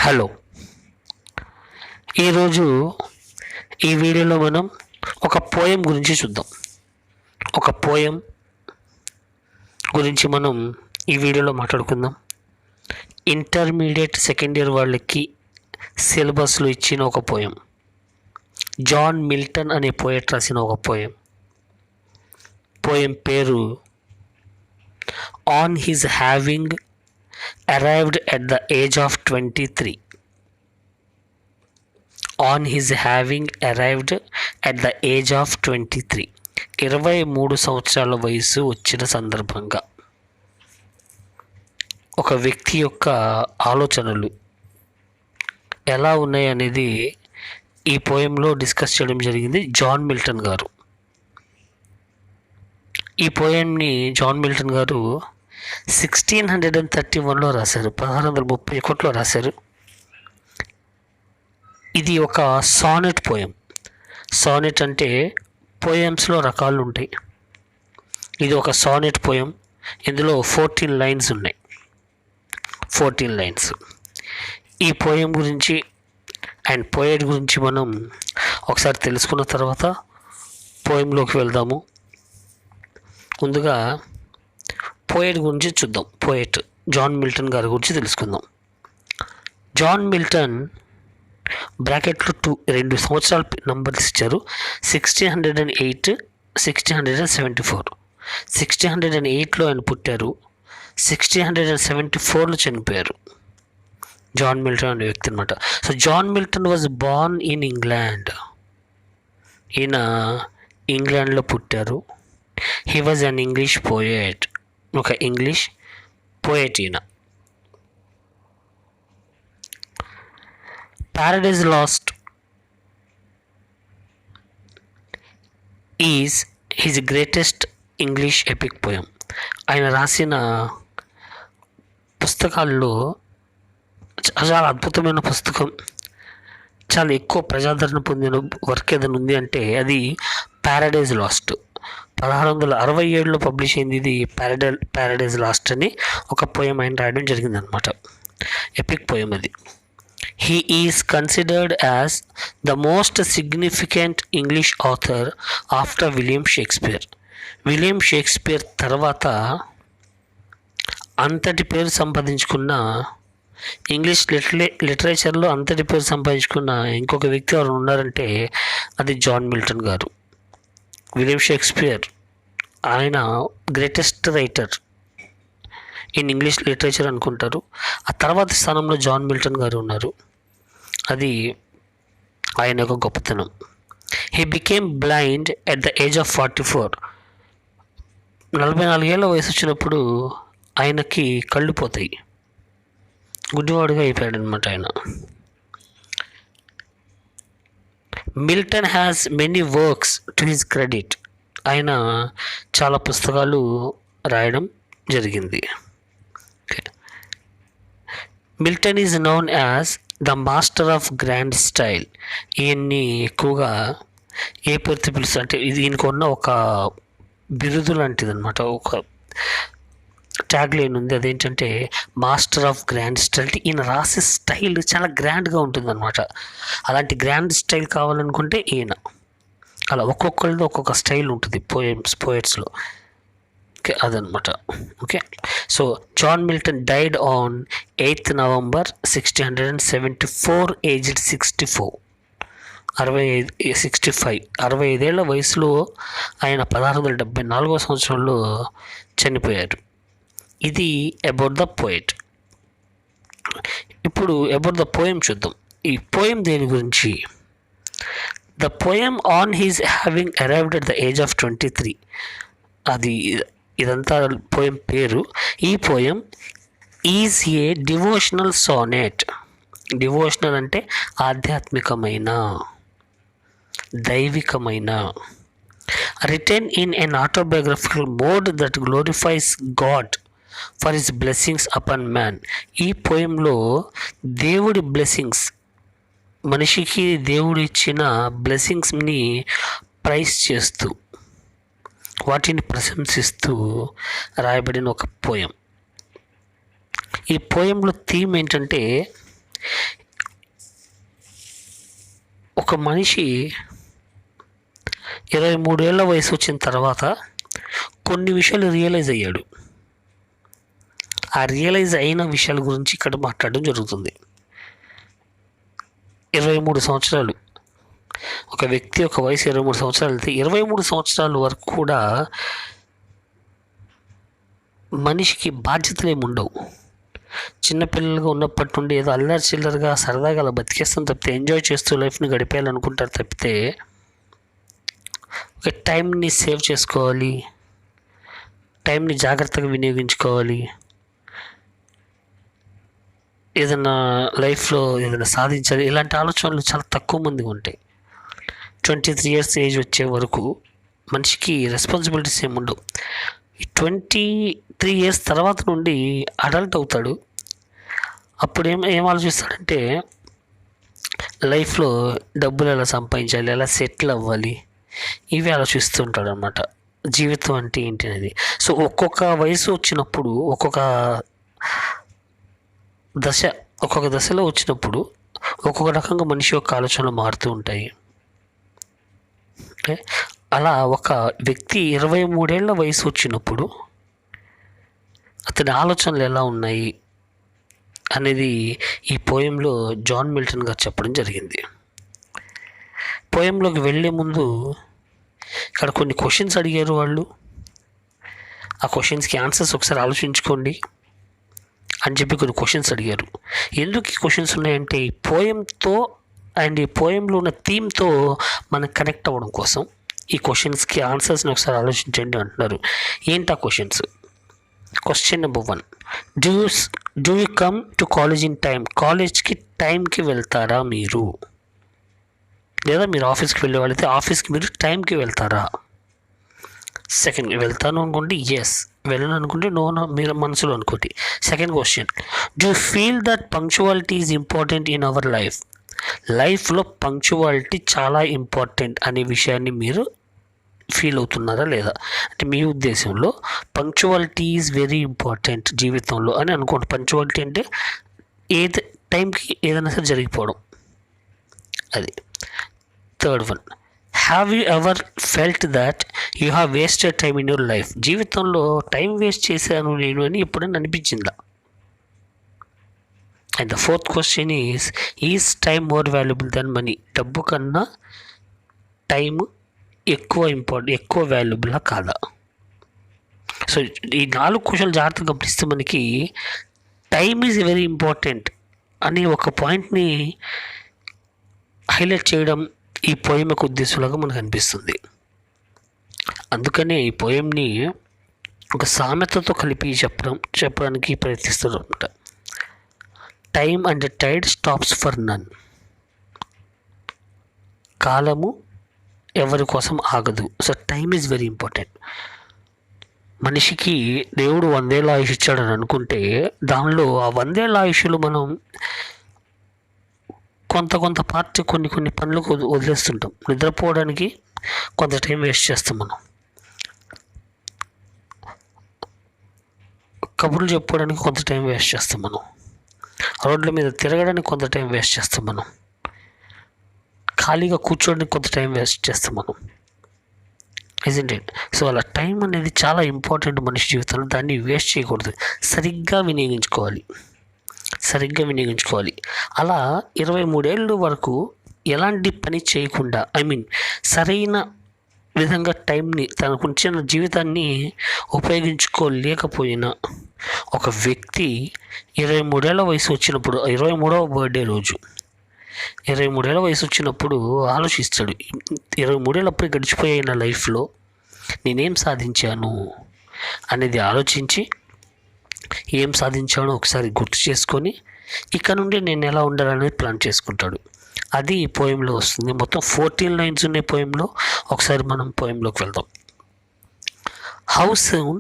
Hello, ఈరోజు ఈ వీడియోలో మనం ఒక పోయం గురించి చూద్దాం. ఒక పోయం గురించి మనం ఈ వీడియోలో మాట్లాడుకుందాం. ఇంటర్మీడియట్ సెకండ్ ఇయర్ వాళ్ళకి సిలబస్లో ఇచ్చిన ఒక పోయం. జాన్ మిల్టన్ అనే పోయట్ రాసిన ఒక పోయం. పోయం పేరు on his having arrived at the age of 23. On his having arrived at the age of 23. 23 సంవత్సరాల వయసు వచ్చిన సందర్భంగా ఒక వ్యక్తి యొక్క ఆలోచనలు ఎలా ఉన్నాయి అనేది ఈ పోయంలో డిస్కస్ చేయడం జరిగింది జాన్ మిల్టన్ గారు. ఈ పోయంని జాన్ మిల్టన్ గారు 1631లో రాశారు, 1631లో రాశారు. ఇది ఒక సానెట్ పోయం. సానెట్ అంటే పోయమ్స్లో రకాలు ఉంటాయి. ఇది ఒక సానెట్ పోయం. ఇందులో 14 లైన్స్ ఉన్నాయి. 14 లైన్స్. ఈ పోయం గురించి అండ్ పోయట్ గురించి మనం ఒకసారి తెలుసుకున్న తర్వాత పోయంలోకి వెళ్దాము. ముందుగా పోయట్ గురించి చూద్దాం. పోయట్ జాన్ మిల్టన్ గారి గురించి తెలుసుకుందాం. జాన్ మిల్టన్ బ్రాకెట్లో 2 సంవత్సరాల నంబర్స్ ఇచ్చారు. 1608, 1674. 1608లో ఆయన పుట్టారు, 1674లో చనిపోయారు. జాన్ మిల్టన్ అనే వ్యక్తి అనమాట. So John Milton was born in England. ఈయన ఇంగ్లాండ్లో పుట్టారు. He was an English poet. ఒక ఇంగ్లీష్ పోయట్ ఈయన. Paradise Lost is his greatest English epic poem. ఆయన రాసిన పుస్తకాల్లో చాలా అద్భుతమైన పుస్తకం, చాలా ఎక్కువ ప్రజాదరణ పొందిన వర్క్ ఏదైనా ఉంది అంటే అది ప్యారడైజ్ లాస్ట్. 1667లో పబ్లిష్ అయింది. ఇది ప్యారడైజ్ లాస్ట్ అని ఒక పోయం ఆయన రాయడం జరిగిందనమాట. ఎపిక్ పోయం అది. He is considered as the most significant English author after William Shakespeare. William Shakespeare తర్వాత అంతటి పేరు సంపాదించుకున్న ఇంగ్లీష్ లిటరేచర్లో అంతటి పేరు సంపాదించుకున్న ఇంకొక వ్యక్తి ఎవరు ఉన్నారంటే అది జాన్ మిల్టన్ గారు. విలియం షేక్స్పియర్ ఆయన greatest writer in English literature అనుకుంటారు. ఆ తర్వాత స్థానంలో జాన్ మిల్టన్ గారు ఉన్నారు. అది ఆయన యొక్క గొప్పతనం. He became blind at the age of 44. 44 ఏళ్ళ వయసు వచ్చినప్పుడు ఆయనకి కళ్ళు పోతాయి. గుడ్డివాడుగా అయిపోయాడు అనమాట ఆయన. Milton has many works to his credit. ఆయన చాలా పుస్తకాలు రాయడం జరిగింది. Milton is known as the master of grand style. ఈయన్ని ఎక్కువగా ఏ పేరుతో పిలుస్తారు అంటే ఇది ఈయనకు ఉన్న ఒక బిరుదు లాంటిది అనమాట. ఒక ట్యాగ్ లైన్ ఉంది, అదేంటంటే మాస్టర్ ఆఫ్ గ్రాండ్ స్టైల్. ఈయన రాసే స్టైల్ చాలా గ్రాండ్గా ఉంటుంది అనమాట. అలాంటి గ్రాండ్ స్టైల్ కావాలనుకుంటే ఈయన అలా ఒక్కొక్కరిది ఒక్కొక్క స్టైల్ ఉంటుంది పోయట్స్లో. ఓకే, అదనమాట. Okay, so John Milton died on 8th November 1674, aged 64. 65 ఏళ్ల వయసులో ఆయన 1674వ సంవత్సరంలో చనిపోయారు. ఇది అబౌట్ ద పోయట్. ఇప్పుడు అబౌట్ ద పోయం చూద్దాం. ఈ పోయం దేని గురించి? The poem on his having arrived at the age of 23. అది ఇదంతా పోయం పేరు. ఈ poem is a devotional sonnet. Devotional అంటే ఆధ్యాత్మికమైన, దైవికమైన. Written in an autobiographical mode that glorifies God for his blessings upon man. ఈ పోయంలో దేవుడి బ్లెస్సింగ్స్, మనిషికి దేవుడు ఇచ్చిన బ్లెస్సింగ్స్ని ప్రైజ్ చేస్తూ, వాటిని ప్రశంసిస్తూ రాయబడిన ఒక పోయం. ఈ పోయంలో థీమ్ ఏంటంటే ఒక మనిషి 23 ఏళ్ళ వయసు వచ్చిన తర్వాత కొన్ని విషయాలు రియలైజ్ అయ్యాడు. ఆ రియలైజ్ అయిన విషయాల గురించి ఇక్కడ మాట్లాడడం జరుగుతుంది. 23 సంవత్సరాలు ఒక వ్యక్తి ఒక వయసు 23 సంవత్సరాలు అయితే 23 సంవత్సరాల వరకు కూడా మనిషికి బాధ్యతలు ఏమి ఉండవు. చిన్నపిల్లలుగా ఉన్నప్పటి నుండి ఏదో అల్లరి చిల్లరగా సరదాగా అలా బతికేస్తాం తప్పితే, ఎంజాయ్ చేస్తూ లైఫ్ని గడిపేయాలనుకుంటారు తప్పితే, ఒక టైంని సేవ్ చేసుకోవాలి, టైంని జాగ్రత్తగా వినియోగించుకోవాలి, ఏదైనా లైఫ్లో ఏదైనా సాధించాలి, ఇలాంటి ఆలోచనలు చాలా తక్కువ మందిగా ఉంటాయి. 23 ఇయర్స్ ఏజ్ వచ్చే వరకు మనిషికి రెస్పాన్సిబిలిటీస్ ఏమి ఉండవు. 23 ఇయర్స్ తర్వాత నుండి అడల్ట్ అవుతాడు. అప్పుడు ఏం ఆలోచిస్తాడంటే లైఫ్లో డబ్బులు ఎలా సంపాదించాలి, ఎలా సెటిల్ అవ్వాలి, ఇవి ఆలోచిస్తూ ఉంటాడు అనమాట. జీవితం అంటే ఏంటి అనేది. సో ఒక్కొక్క వయసు వచ్చినప్పుడు ఒక్కొక్క దశలో వచ్చినప్పుడు ఒక్కొక్క రకంగా మనిషి యొక్క ఆలోచనలు మారుతూ ఉంటాయి. ఓకే, అలా ఒక వ్యక్తి 23 ఏళ్ళ వయసు వచ్చినప్పుడు అతని ఆలోచనలు ఎలా ఉన్నాయి అనేది ఈ పోయంలో జాన్ మిల్టన్ గారు చెప్పడం జరిగింది. పోయంలోకి వెళ్ళే ముందు ఇక్కడ కొన్ని క్వశ్చన్స్ అడిగారు వాళ్ళు. ఆ క్వశ్చన్స్కి ఆన్సర్స్ ఒకసారి ఆలోచించుకోండి అని చెప్పి కొన్ని క్వశ్చన్స్ అడిగారు. ఎందుకు ఈ క్వశ్చన్స్ ఉన్నాయంటే ఈ పోయంతో అండ్ ఈ పోయంలో ఉన్న థీమ్తో మనం కనెక్ట్ అవ్వడం కోసం ఈ క్వశ్చన్స్కి ఆన్సర్స్ని ఒకసారి ఆలోచించండి అంటున్నారు. ఏంటి ఆ questions? Question number 1, do you come to college in time? కాలేజ్కి టైంకి వెళ్తారా మీరు? లేదా మీరు ఆఫీస్కి వెళ్ళే వాళ్ళైతే ఆఫీస్కి మీరు టైంకి వెళ్తారా? సెకండ్, వెళ్తాను అనుకోండి ఎస్, వెళ్ళను అనుకుంటే నో, మీరు మనసులో అనుకోండి. Second question, do you feel that punctuality is important in our life? లైఫ్లో పంక్చువాలిటీ చాలా ఇంపార్టెంట్ అనే విషయాన్ని మీరు ఫీల్ అవుతున్నారా లేదా? అంటే మీ ఉద్దేశంలో పంక్చువాలిటీ ఈజ్ వెరీ ఇంపార్టెంట్ జీవితంలో అని అనుకోండి. పంక్చువాలిటీ అంటే ఏది టైంకి ఏదైనా సరే జరిగిపోవడం, అది. Third one, have you ever felt that you have wasted time in your life? జీవితంలో టైం వేస్ట్ చేశాను నేను అని ఎప్పుడైనా అనిపించిందా? And the fourth question is time more valuable than money? డబ్బు కన్నా టైం ఎక్కువ వాల్యుబులా కాదా? సో ఈ 4 క్వశ్చన్లు జాగ్రత్తగా గమనిస్తే మనకి టైమ్ ఈజ్ వెరీ ఇంపార్టెంట్ అనే ఒక పాయింట్ని హైలైట్ చేయడం ఈ పోయం యొక్క ఉద్దేశంలాగా మనకు అనిపిస్తుంది. అందుకనే ఈ పోయంని ఒక సామెతతో కలిపి చెప్పడానికి ప్రయత్నిస్తారు అనమాట. Time and tide stops for none. కాలము ఎవరి కోసం ఆగదు. So time is very important. మనిషికి దేవుడు 100 ఏళ్ళ ఆయుష్ ఇచ్చాడని అనుకుంటే దానిలో ఆ 100 ఏళ్ళ ఆయుష్లో మనం కొంత పార్ట్ కొన్ని పనులకు వదిలేస్తుంటాం. నిద్రపోవడానికి కొంత టైం వేస్ట్ చేస్తాం మనం, కబుర్లు చెప్పుకోవడానికి కొంత టైం వేస్ట్ చేస్తాం మనం, రోడ్ల మీద తిరగడానికి కొంత టైం వేస్ట్ చేస్తాం మనం, ఖాళీగా కూర్చోడానికి కొంత టైం వేస్ట్ చేస్తాం మనం, ఇజంట్ ఇట్? సో అలా టైం అనేది చాలా ఇంపార్టెంట్ మనిషి జీవితంలో. దాన్ని వేస్ట్ చేయకూడదు, సరిగ్గా వినియోగించుకోవాలి. అలా 23 ఏళ్ళ వరకు ఎలాంటి పని చేయకుండా, సరైన విధంగా టైంని తనకు ఉంచిన జీవితాన్ని ఉపయోగించుకోలేకపోయిన ఒక వ్యక్తి 23 ఏళ్ళ వయసు వచ్చినప్పుడు, 23వ బర్త్డే రోజు 23 ఏళ్ళ వయసు వచ్చినప్పుడు ఆలోచిస్తాడు, 23 ఏళ్ళు అప్పుడే గడిచిపోయాయి నా లైఫ్లో, నేనేం సాధించాను అనేది ఆలోచించి ఏం సాధించానో ఒకసారి గుర్తు చేసుకొని ఇక్కడ నుండి నేను ఎలా ఉండాలనేది ప్లాన్ చేసుకుంటాడు. అది ఈ పోయంలో వస్తుంది. మొత్తం 14 లైన్స్ ఉన్నాయి పోయంలో. ఒకసారి మనం పోయంలోకి వెళ్దాం. How soon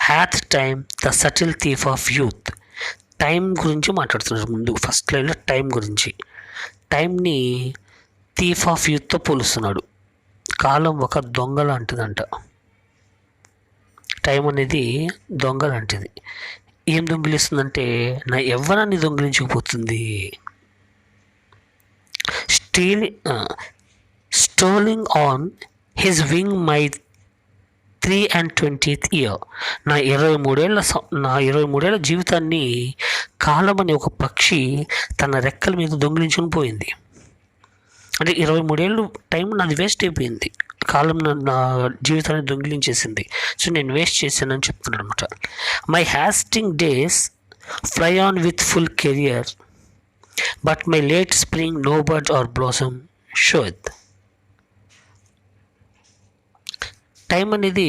hath time the subtle thief of youth? Time గురించి మాట్లాడుతున్నారు ముందు ఫస్ట్ లైన్లో. టైం గురించి, టైంని థీఫ్ ఆఫ్ యూత్తో పోలుస్తున్నాడు. కాలం ఒక దొంగ లాంటిదంట. టైం అనేది దొంగ లాంటిది. ఏం దొంగిలిస్తుందంటే నా యవ్వనాన్ని దొంగిలించుకుపోతుంది. Stealing on his wing my 3 and 20th year. నా 23 ఏళ్ల జీవితాన్ని కాలం అనే ఒక పక్షి తన రెక్కల మీద దొంగిలించుకుని పోయింది. అంటే 23 ఏళ్ళు టైం నాది వేస్ట్ అయిపోయింది. కాలం నా జీవితాన్ని దొంగిలించేసింది. సో నేను వేస్ట్ చేశానని చెప్తున్నాను అనమాట. My hasting days fly on with full career, but my late spring no bird or blossom showeth. Time అనేది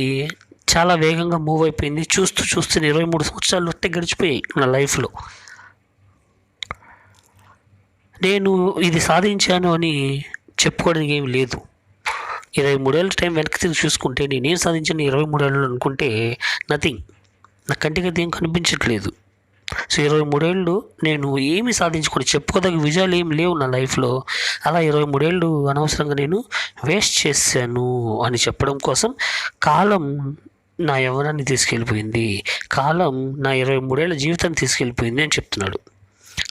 చాలా వేగంగా మూవ్ అయిపోయింది. చూస్తూ 23 సంవత్సరాలు ఒట్టే గడిచిపోయాయి నా లైఫ్లో. నేను ఇది సాధించాను అని చెప్పుకోవడానికి ఏమి లేదు. 23 ఏళ్ళ టైం వెనక్కి తిరిగి చూసుకుంటే నేనేం సాధించాను 23 ఏళ్ళు అనుకుంటే నథింగ్. నా కంటికి అది ఏం కనిపించట్లేదు. సో 23 ఏళ్ళు నేను ఏమి సాధించుకొని చెప్పుకోదగ్గ విజయాలు ఏమి లేవు నా లైఫ్లో. అలా 23 ఏళ్ళు అనవసరంగా నేను వేస్ట్ చేశాను అని చెప్పడం కోసం కాలం నా యవ్వనాన్ని తీసుకెళ్ళిపోయింది, కాలం నా 23 ఏళ్ళ జీవితాన్ని తీసుకెళ్ళిపోయింది అని చెప్తున్నాడు.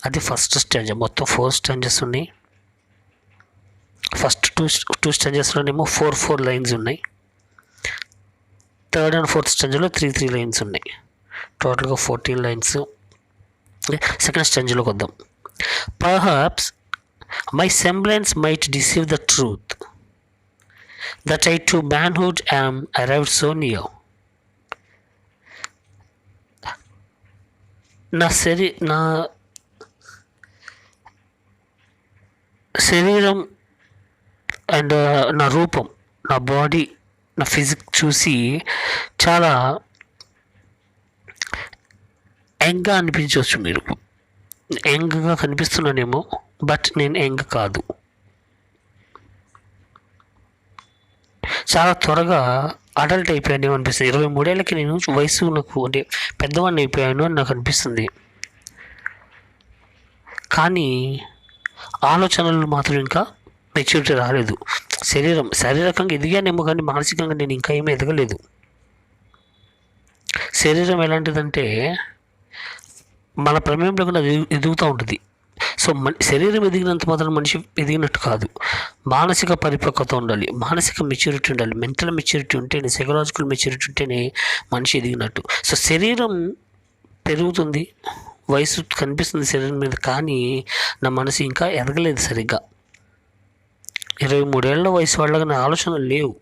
అది ఫస్ట్ స్టాంజా. మొత్తం 4 స్టాంజెస్ ఉన్నాయి. ఫస్ట్ టూ స్టాంజెస్లోనేమో 4 లైన్స్ ఉన్నాయి. థర్డ్ అండ్ ఫోర్త్ స్టాంజాలో 3 లైన్స్ ఉన్నాయి. టోటల్గా 14 లైన్స్. సెకండ్ స్టాంజాలోకి వద్దాం. Perhaps my semblance might deceive the truth that I to manhood yam arrived so near. నా శరీరం అండ్ నా రూపం, నా బాడీ, నా ఫిజిక్ చూసి చాలా యంగ్గా అనిపించవచ్చు. మీరు యంగ్గా కనిపిస్తున్నానేమో, బట్ నేను యంగ్ కాదు. చాలా త్వరగా అడల్ట్ అయిపోయాను అనిపిస్తుంది. 23 ఏళ్ళకి నేను వయసు నాకు అంటే పెద్దవాడిని అయిపోయాను అని నాకు అనిపిస్తుంది. కానీ ఆలోచనలు మాత్రం ఇంకా మెచ్యూరిటీ రాలేదు. శారీరకంగా ఎదిగానేమో కానీ మానసికంగా నేను ఇంకా ఏమీ ఎదగలేదు. శరీరం ఎలాంటిదంటే మన ప్రమేయంలో కూడా ఎదుగుతూ ఉంటుంది. సో శరీరం ఎదిగినంత మాత్రం మనిషి ఎదిగినట్టు కాదు. మానసిక పరిపక్వత ఉండాలి, మానసిక మెచ్యూరిటీ ఉండాలి. మెంటల్ మెచ్యూరిటీ ఉంటేనే, సైకలాజికల్ మెచ్యూరిటీ ఉంటేనే మనిషి ఎదిగినట్టు. సో శరీరం పెరుగుతుంది, వయసు కనిపిస్తుంది శరీరం మీద, కానీ నా మనసు ఇంకా ఎదగలేదు సరిగ్గా. 23 ఏళ్ల వయసు వాళ్ళగా నా ఆలోచనలు లేవు.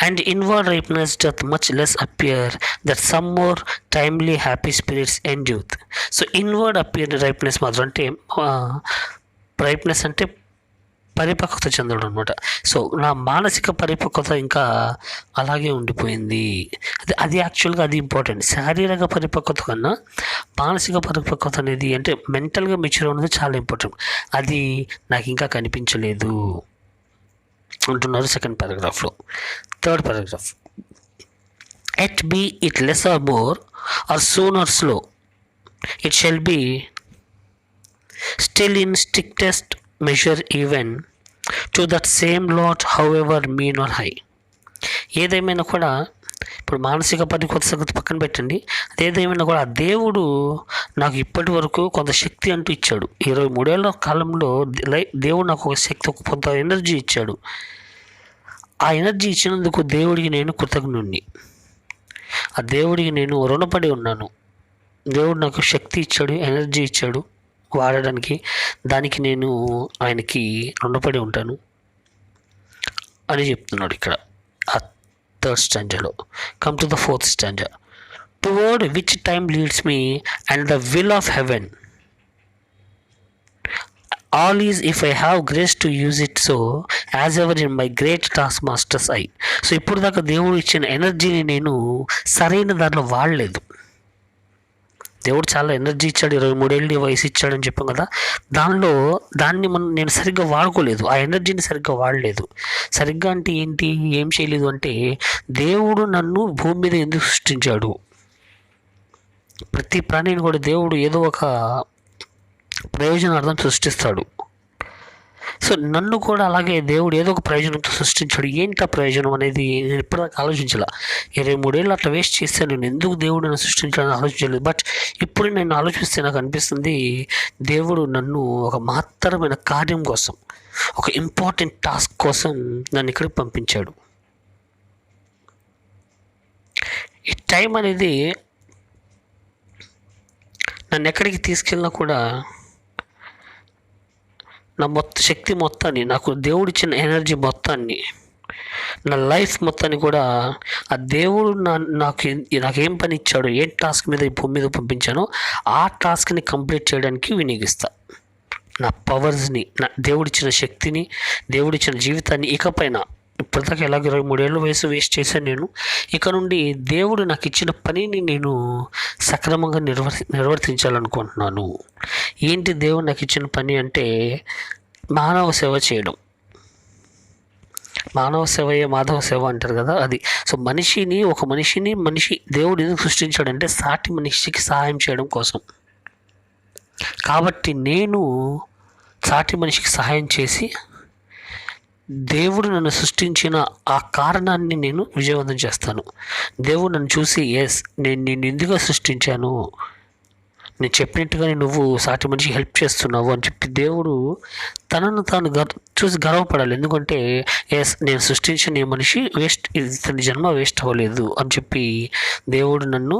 And inward ripeness doth much less appear that some more timely happy spirits endueth. So inward ripeness మాత్రం అంటే రైప్నెస్ అంటే పరిపక్వత చెందడం అనమాట. సో నా మానసిక పరిపక్వత ఇంకా అలాగే ఉండిపోయింది. అది యాక్చువల్గా అది ఇంపార్టెంట్. శారీరక పరిపక్వత కన్నా మానసిక పరిపక్వత అనేది అంటే మెంటల్గా మెచ్యూర్ అనేది చాలా ఇంపార్టెంట్. అది నాకు ఇంకా కనిపించలేదు అంటున్నారు సెకండ్ పారాగ్రాఫ్లో. Third paragraph, yet be it less or more or soon or slow it shall be still in strictest measure even to that same lot however mean or high. ఏదేమైనా కూడా ఇప్పుడు మానసిక పరిపక్వత సంగతి పక్కన పెట్టండి. అదేదేమైనా కూడా ఆ దేవుడు నాకు ఇప్పటి వరకు కొంత శక్తి అంటూ ఇచ్చాడు. 23 ఏళ్ళ కాలంలో దేవుడు నాకు ఒక శక్తి, కొంత ఎనర్జీ ఇచ్చాడు. ఆ ఎనర్జీ ఇచ్చినందుకు దేవుడికి నేను కృతజ్ఞుడిని. ఆ దేవుడికి నేను రుణపడి ఉన్నాను. దేవుడు నాకు శక్తి ఇచ్చాడు, ఎనర్జీ ఇచ్చాడు వాడడానికి. దానికి నేను ఆయనకి రుణపడి ఉంటాను అని చెప్తున్నాడు ఇక్కడ ఆ థర్డ్ స్టాంజాలో. Come to the fourth stanza. Toward which time leads me and the will of heaven all is if I have grace to use it so as ever in my great taskmaster's eye. So ఇప్పుడు దాకా దేవుడు ఇచ్చిన ఎనర్జీని నేను సరైన దాంట్లో వాడలేదు. దేవుడు చాలా ఎనర్జీ ఇచ్చాడు, 23 ఏళ్ళు వయసు ఇచ్చాడని చెప్పాం కదా. దాన్ని నేను సరిగ్గా వాడుకోలేదు, ఆ ఎనర్జీని సరిగ్గా వాడలేదు. సరిగ్గా అంటే ఏంటి, ఏం చేయలేదు అంటే దేవుడు నన్ను భూమి మీద ఎందుకు సృష్టించాడు? ప్రతి ప్రాణిని కూడా దేవుడు ఏదో ఒక ప్రయోజనార్థం సృష్టిస్తాడు. సో నన్ను కూడా అలాగే దేవుడు ఏదో ఒక ప్రయోజనంతో సృష్టించాడు. ఏంటి ఆ ప్రయోజనం అనేది నేను ఇప్పటిదాకా ఆలోచించాల. 23 ఏళ్ళు అట్లా వేస్ట్ చేశాను, నేను ఎందుకు దేవుడు నన్ను సృష్టించాలని ఆలోచించలేదు. బట్ ఇప్పుడు నేను ఆలోచిస్తే నాకు అనిపిస్తుంది, దేవుడు నన్ను ఒక మహత్తరమైన కార్యం కోసం, ఒక ఇంపార్టెంట్ టాస్క్ కోసం నన్ను ఇక్కడికి పంపించాడు. ఈ టైం అనేది నన్ను ఎక్కడికి తీసుకెళ్ళినా కూడా నా శక్తి మొత్తాన్ని, నాకు దేవుడిచ్చిన ఎనర్జీ మొత్తాన్ని, నా లైఫ్ మొత్తాన్ని కూడా ఆ దేవుడు నాకేం పని ఇచ్చాడో, ఏ టాస్క్ మీద ఈ భూమి మీద పంపించానో ఆ టాస్క్ని కంప్లీట్ చేయడానికి వినియోగిస్తా. నా పవర్స్ని, నా దేవుడిచ్చిన శక్తిని, దేవుడిచ్చిన జీవితాన్ని ఇకపైన, ఇప్పటిదాకా ఎలాగ 23 ఏళ్ళ వయసు వేస్ట్ చేశాను నేను, ఇక నుండి దేవుడు నాకు ఇచ్చిన పనిని నేను సక్రమంగా నిర్వర్తించాలనుకుంటున్నాను. ఏంటి దేవుడు నాకు ఇచ్చిన పని అంటే, మానవ సేవ చేయడం. మానవ సేవయే మాధవ సేవ అంటారు కదా, అది. సో మనిషి దేవుడు ఎందుకు సృష్టించాడంటే సాటి మనిషికి సహాయం చేయడం కోసం. కాబట్టి నేను సాటి మనిషికి సహాయం చేసి, దేవుడు నన్ను సృష్టించిన ఆ కారణాన్ని నేను విజయవంతం చేస్తాను. దేవుడు నన్ను చూసి, నేను ఎందుకు సృష్టించాను, నేను చెప్పినట్టుగానే నువ్వు సాటి మనిషికి హెల్ప్ చేస్తున్నావు అని చెప్పి దేవుడు తనను తాను చూసి గర్వపడాలి. ఎందుకంటే నేను సృష్టించిన ఈ మనిషి ఇతని జన్మ వేస్ట్ అవ్వలేదు అని చెప్పి దేవుడు నన్ను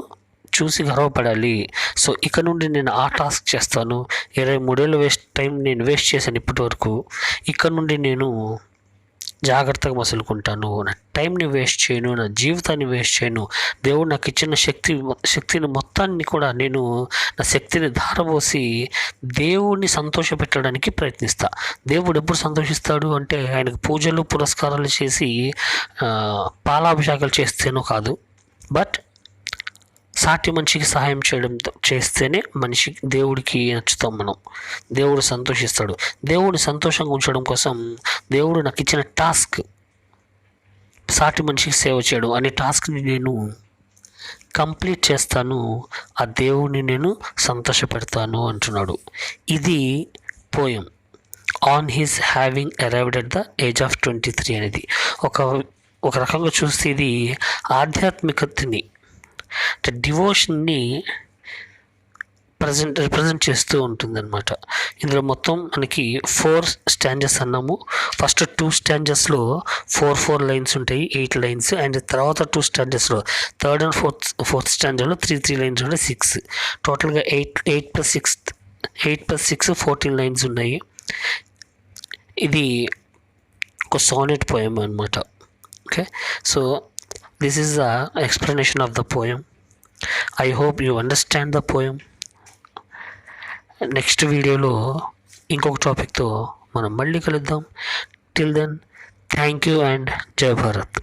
చూసి గర్వపడాలి. సో ఇక నుండి నేను ఆ టాస్క్ చేస్తాను. 23 ఏళ్ళు టైం నేను వేస్ట్ చేశాను ఇప్పటి వరకు. ఇక నుండి నేను జాగ్రత్తగా మసులుకుంటాను. నా టైంని వేస్ట్ చేయను, నా జీవితాన్ని వేస్ట్ చేయను. దేవుడు నాకు ఇచ్చిన శక్తిని మొత్తాన్ని కూడా నేను నా శక్తిని ధారపోసి దేవుడిని సంతోషపెట్టడానికి ప్రయత్నిస్తా. దేవుడు ఎప్పుడు సంతోషిస్తాడు అంటే, ఆయనకు పూజలు పురస్కారాలు చేసి పాలాభిషేకాలు చేస్తేనో కాదు, బట్ సాటి మనిషికి సహాయం చేస్తేనే దేవుడికి నచ్చుతాం మనం. దేవుడు సంతోషిస్తాడు. దేవుడిని సంతోషంగా ఉంచడం కోసం దేవుడు నాకు ఇచ్చిన టాస్క్, సాటి మనిషికి సేవ చేయడం అనే టాస్క్ని నేను కంప్లీట్ చేస్తాను. ఆ దేవుడిని నేను సంతోషపెడతాను అంటున్నాడు. ఇది poem on his having arrived at the age of 23 అనేది. ఒక రకంగా చూస్తే ఇది ఆధ్యాత్మికతని, డివోషన్ని రిప్రజెంట్ చేస్తూ ఉంటుందన్నమాట. ఇందులో మొత్తం మనకి 4 స్టాంజెస్ అన్నాము. ఫస్ట్ 2 స్టాంజెస్లో 4 లైన్స్ ఉంటాయి, 8 లైన్స్. అండ్ తర్వాత 2 స్టాంజెస్లో, థర్డ్ అండ్ ఫోర్త్ స్టాంజర్లో 3 లైన్స్ ఉంటాయి, 6. టోటల్గా 8 + 6 14 లైన్స్ ఉన్నాయి. ఇది ఒక సోనెట్ పోయం అనమాట. Okay, so this is the explanation of the poem. I hope you understand the poem. Next వీడియోలో ఇంకొక టాపిక్తో మనం మళ్ళీ కలుద్దాం. Till then, thank you and Jai Bharat.